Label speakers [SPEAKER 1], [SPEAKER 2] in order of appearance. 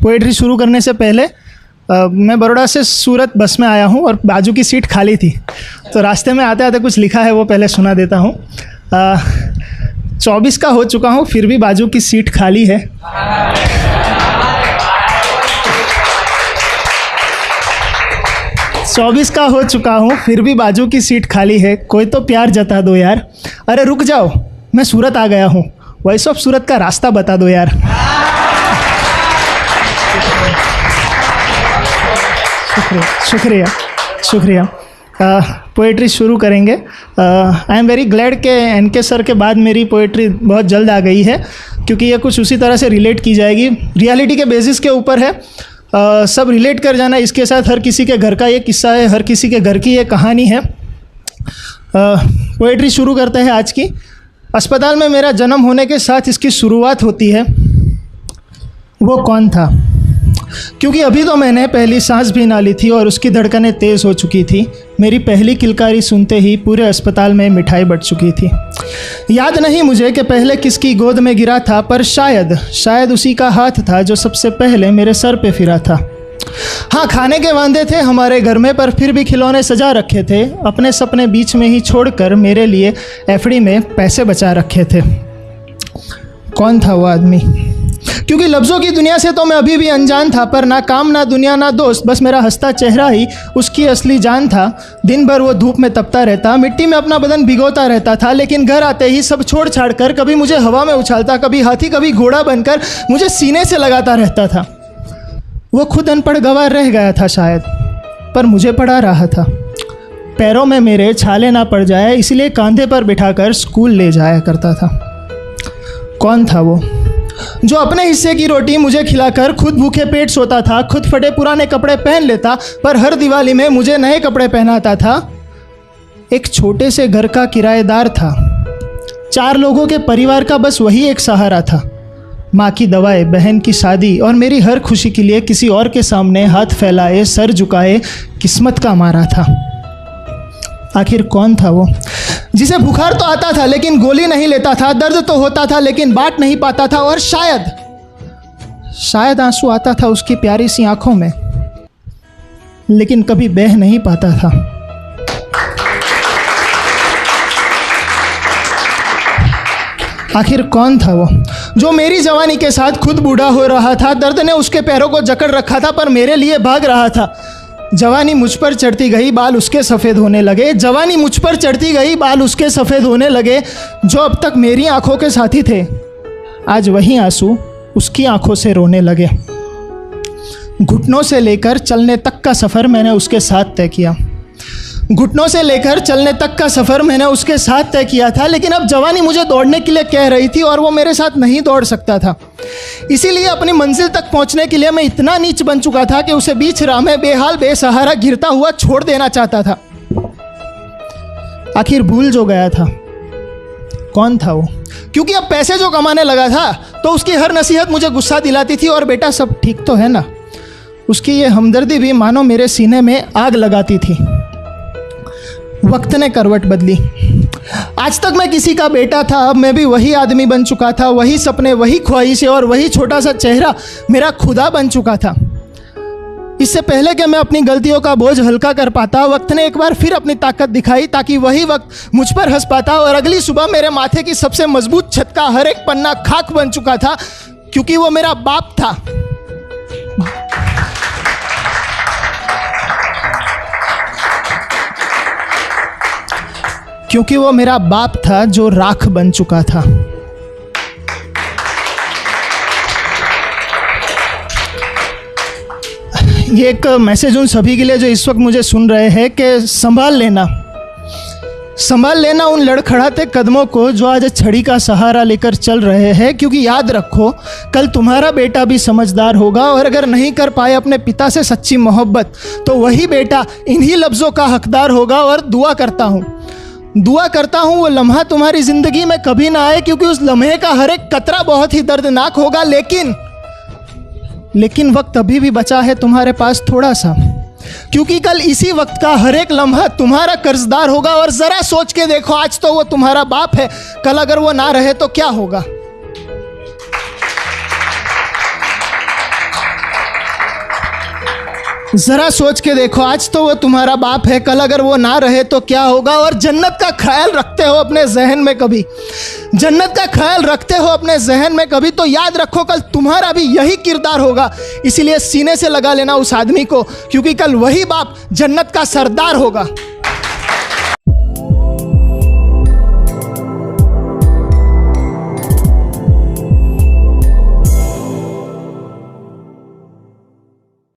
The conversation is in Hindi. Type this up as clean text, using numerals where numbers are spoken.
[SPEAKER 1] पोएट्री शुरू करने से पहले मैं बड़ौदा से सूरत बस में आया हूँ और बाजू की सीट खाली थी, तो रास्ते में आते आते कुछ लिखा है वो पहले सुना देता हूँ। 24 का हो चुका हूँ फिर भी बाजू की सीट खाली है। चौबीस का हो चुका हूँ फिर भी बाजू की सीट खाली है, कोई तो प्यार जता दो यार। अरे रुक जाओ मैं सूरत आ गया हूँ, वॉइस ऑफ सूरत का रास्ता बता दो यार। शुक्रिया शुक्रिया। पोएट्री शुरू करेंगे। आई एम वेरी ग्लैड के एनके सर के बाद मेरी पोएट्री बहुत जल्द आ गई है, क्योंकि ये कुछ उसी तरह से रिलेट की जाएगी, रियलिटी के बेसिस के ऊपर है। सब रिलेट कर जाना इसके साथ। हर किसी के घर का ये किस्सा है, हर किसी के घर की ये कहानी है। पोएट्री शुरू करते हैं आज की। अस्पताल में मेरा जन्म होने के साथ इसकी शुरुआत होती है। वो कौन था? क्योंकि अभी तो मैंने पहली सांस भी ना ली थी और उसकी धड़कनें तेज़ हो चुकी थी। मेरी पहली किलकारी सुनते ही पूरे अस्पताल में मिठाई बट चुकी थी। याद नहीं मुझे कि पहले किसकी गोद में गिरा था, पर शायद उसी का हाथ था जो सबसे पहले मेरे सर पे फिरा था। हाँ, खाने के वांदे थे हमारे घर में, पर फिर भी खिलौने सजा रखे थे। अपने सपने बीच में ही छोड़कर मेरे लिए एफडी में पैसे बचा रखे थे। कौन था वो आदमी? क्योंकि लफ्ज़ों की दुनिया से तो मैं अभी भी अनजान था, पर ना काम ना दुनिया ना दोस्त, बस मेरा हंसता चेहरा ही उसकी असली जान था। दिन भर वो धूप में तपता रहता, मिट्टी में अपना बदन भिगोता रहता था, लेकिन घर आते ही सब छोड़ छाड़ कर कभी मुझे हवा में उछालता, कभी हाथी कभी घोड़ा बनकर मुझे सीने से लगाता रहता था। वो खुद अनपढ़ गवार रह गया था शायद, पर मुझे पढ़ा रहा था। पैरों में मेरे छाले ना पड़ जाए इसलिए कंधे पर बिठाकर स्कूल ले जाया करता था। कौन था वो जो अपने हिस्से की रोटी मुझे खिलाकर खुद भूखे पेट सोता था, खुद फटे पुराने कपड़े पहन लेता, पर हर दिवाली में मुझे नए कपड़े पहनाता था? एक छोटे से घर का किराएदार था। 4 लोगों के परिवार का बस वही एक सहारा था। माँ की दवाएं, बहन की शादी और मेरी हर खुशी के लिए किसी और के सामने हाथ फैलाए, सर झुकाए किस्मत का मारा था। आखिर कौन था वो जिसे बुखार तो आता था लेकिन गोली नहीं लेता था, दर्द तो होता था लेकिन बांट नहीं पाता था, और शायद आंसू आता था उसकी प्यारी सी आंखों में, लेकिन कभी बह नहीं पाता था। आखिर कौन था वो जो मेरी जवानी के साथ खुद बूढ़ा हो रहा था? दर्द ने उसके पैरों को जकड़ रखा था, पर मेरे लिए भाग रहा था। जवानी मुझ पर चढ़ती गई, बाल उसके सफ़ेद होने लगे। जवानी मुझ पर चढ़ती गई, बाल उसके सफ़ेद होने लगे। जो अब तक मेरी आंखों के साथी थे, आज वही आंसू उसकी आंखों से रोने लगे। घुटनों से लेकर चलने तक का सफ़र मैंने उसके साथ तय किया। घुटनों से लेकर चलने तक का सफ़र मैंने उसके साथ तय किया था, लेकिन अब जवानी मुझे दौड़ने के लिए कह रही थी और वो मेरे साथ नहीं दौड़ सकता था। इसीलिए अपनी मंजिल तक पहुंचने के लिए मैं इतना नीच बन चुका था कि उसे बीच राह में बेहाल बेसहारा गिरता हुआ छोड़ देना चाहता था। आखिर भूल जो गया था। कौन था वो? क्योंकि अब पैसे जो कमाने लगा था तो उसकी हर नसीहत मुझे गुस्सा दिलाती थी, और बेटा सब ठीक तो है ना, उसकी ये हमदर्दी भी मानो मेरे सीने में आग लगाती थी। वक्त ने करवट बदली। आज तक मैं किसी का बेटा था, अब मैं भी वही आदमी बन चुका था। वही सपने, वही ख्वाहिशें और वही छोटा सा चेहरा मेरा खुदा बन चुका था। इससे पहले कि मैं अपनी गलतियों का बोझ हल्का कर पाता, वक्त ने एक बार फिर अपनी ताकत दिखाई, ताकि वही वक्त मुझ पर हंस पाता। और अगली सुबह मेरे माथे की सबसे मजबूत छत का हर एक पन्ना खाक बन चुका था, क्योंकि वो मेरा बाप था। क्योंकि वो मेरा बाप था जो राख बन चुका था। ये एक मैसेज उन सभी के लिए जो इस वक्त मुझे सुन रहे हैं कि संभाल लेना उन लड़खड़ाते कदमों को जो आज छड़ी का सहारा लेकर चल रहे हैं, क्योंकि याद रखो कल तुम्हारा बेटा भी समझदार होगा, और अगर नहीं कर पाए अपने पिता से सच्ची मोहब्बत तो वही बेटा इन्हीं लफ्ज़ों का हकदार होगा। और दुआ करता हूँ वो लम्हा तुम्हारी ज़िंदगी में कभी ना आए, क्योंकि उस लम्हे का हर एक कतरा बहुत ही दर्दनाक होगा। लेकिन वक्त अभी भी बचा है तुम्हारे पास थोड़ा सा, क्योंकि कल इसी वक्त का हर एक लम्हा तुम्हारा कर्जदार होगा। और ज़रा सोच के देखो, आज तो वो तुम्हारा बाप है, कल अगर वो ना रहे तो क्या होगा? ज़रा सोच के देखो, आज तो वो तुम्हारा बाप है, कल अगर वो ना रहे तो क्या होगा। और जन्नत का ख्याल रखते हो अपने जहन में कभी, जन्नत का ख्याल रखते हो अपने जहन में कभी, तो याद रखो कल तुम्हारा भी यही किरदार होगा। इसीलिए सीने से लगा लेना उस आदमी को, क्योंकि कल वही बाप जन्नत का सरदार होगा।